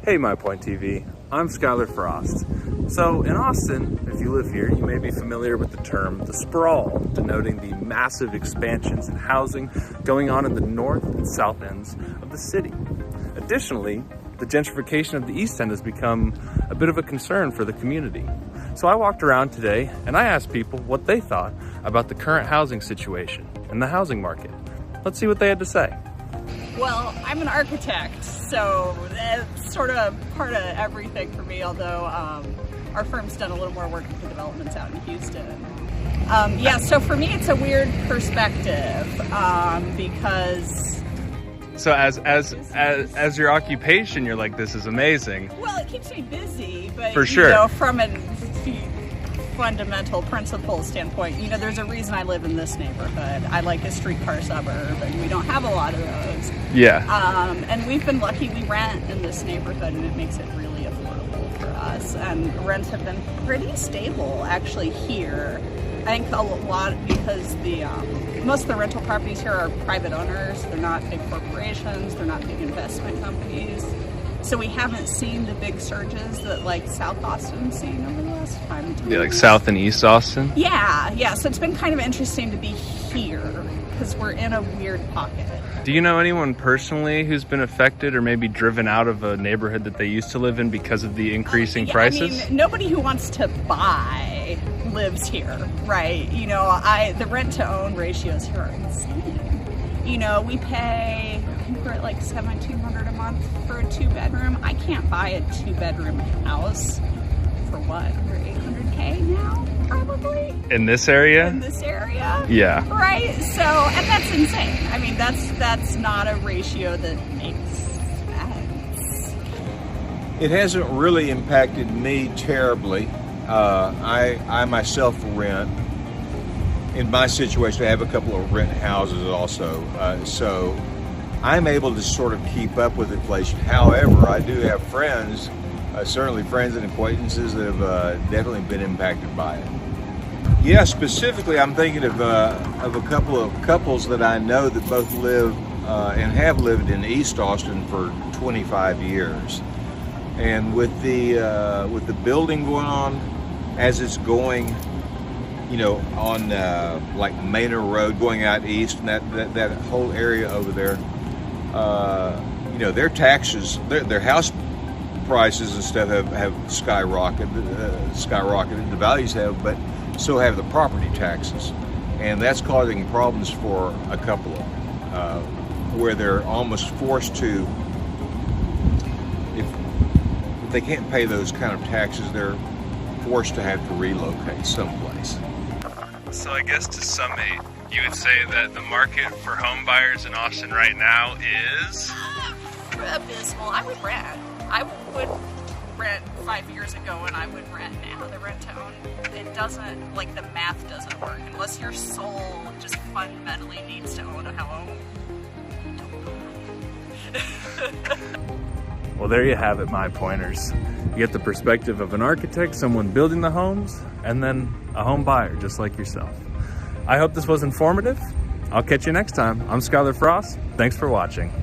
Hey My Point TV, I'm Skyler Frost. So in Austin, if you live here, you may be familiar with the term the sprawl, denoting the massive expansions in housing going on in the north and south ends of the city. Additionally, the gentrification of the East End has become a bit of a concern for the community. So I walked around today and I asked people what they thought about the current housing situation and the housing market. Let's see what they had to say. Well, I'm an architect, so that's sort of part of everything for me, although our firm's done a little more work with the developments out in Houston. Yeah, so for me it's a weird perspective because... So as your occupation, you're like, this is amazing. Well, it keeps me busy, but for sure. You know, from a fundamental principle standpoint, you know, there's a reason I live in this neighborhood. I like a streetcar suburb, and we don't have a lot of those. Yeah. And we've been lucky. We rent in this neighborhood, and it makes it really affordable for us. And rents have been pretty stable, actually, here. I think a lot because the most of the rental properties here are private owners. They're not big corporations. They're not big investment companies. So we haven't seen the big surges that like South Austin's seen over the last 5 to 10 years. Yeah, like South and East Austin? Yeah. So it's been kind of interesting to be here because we're in a weird pocket. Do you know anyone personally who's been affected or maybe driven out of a neighborhood that they used to live in because of the increasing prices? I mean, nobody who wants to buy lives here, right? You know, the rent to own ratios here are insane. You know, we pay, I think we're at like $1,700 a month for a 2-bedroom. I can't buy a 2-bedroom house for what, under $800K now, probably? In this area? In this area? Yeah. Right, so, and that's insane. I mean, that's not a ratio that makes sense. It hasn't really impacted me terribly. I myself rent. In my situation, I have a couple of rent houses also, so I'm able to sort of keep up with inflation. However, I do have friends, certainly friends and acquaintances that have definitely been impacted by it. Yeah, specifically, I'm thinking of a couple of couples that I know that both live and have lived in East Austin for 25 years. And with the building going on as it's going, you know, on like Manor Road going out east, and that whole area over there, you know, their taxes, their house prices and stuff have skyrocketed. The values have, but so have the property taxes, and that's causing problems for a couple of them, where they're almost forced to, if they can't pay those kind of taxes, they're forced to have to relocate someplace. So I guess to summate, you would say that the market for home buyers in Austin right now is? Abysmal. I would rent. I would rent 5 years ago and I would rent now. The rent to own, it doesn't, like the math doesn't work. Unless your soul just fundamentally needs to own a home. Well, there you have it, my pointers. You get the perspective of an architect, someone building the homes, and then a home buyer just like yourself. I hope this was informative. I'll catch you next time. I'm Skyler Frost. Thanks for watching.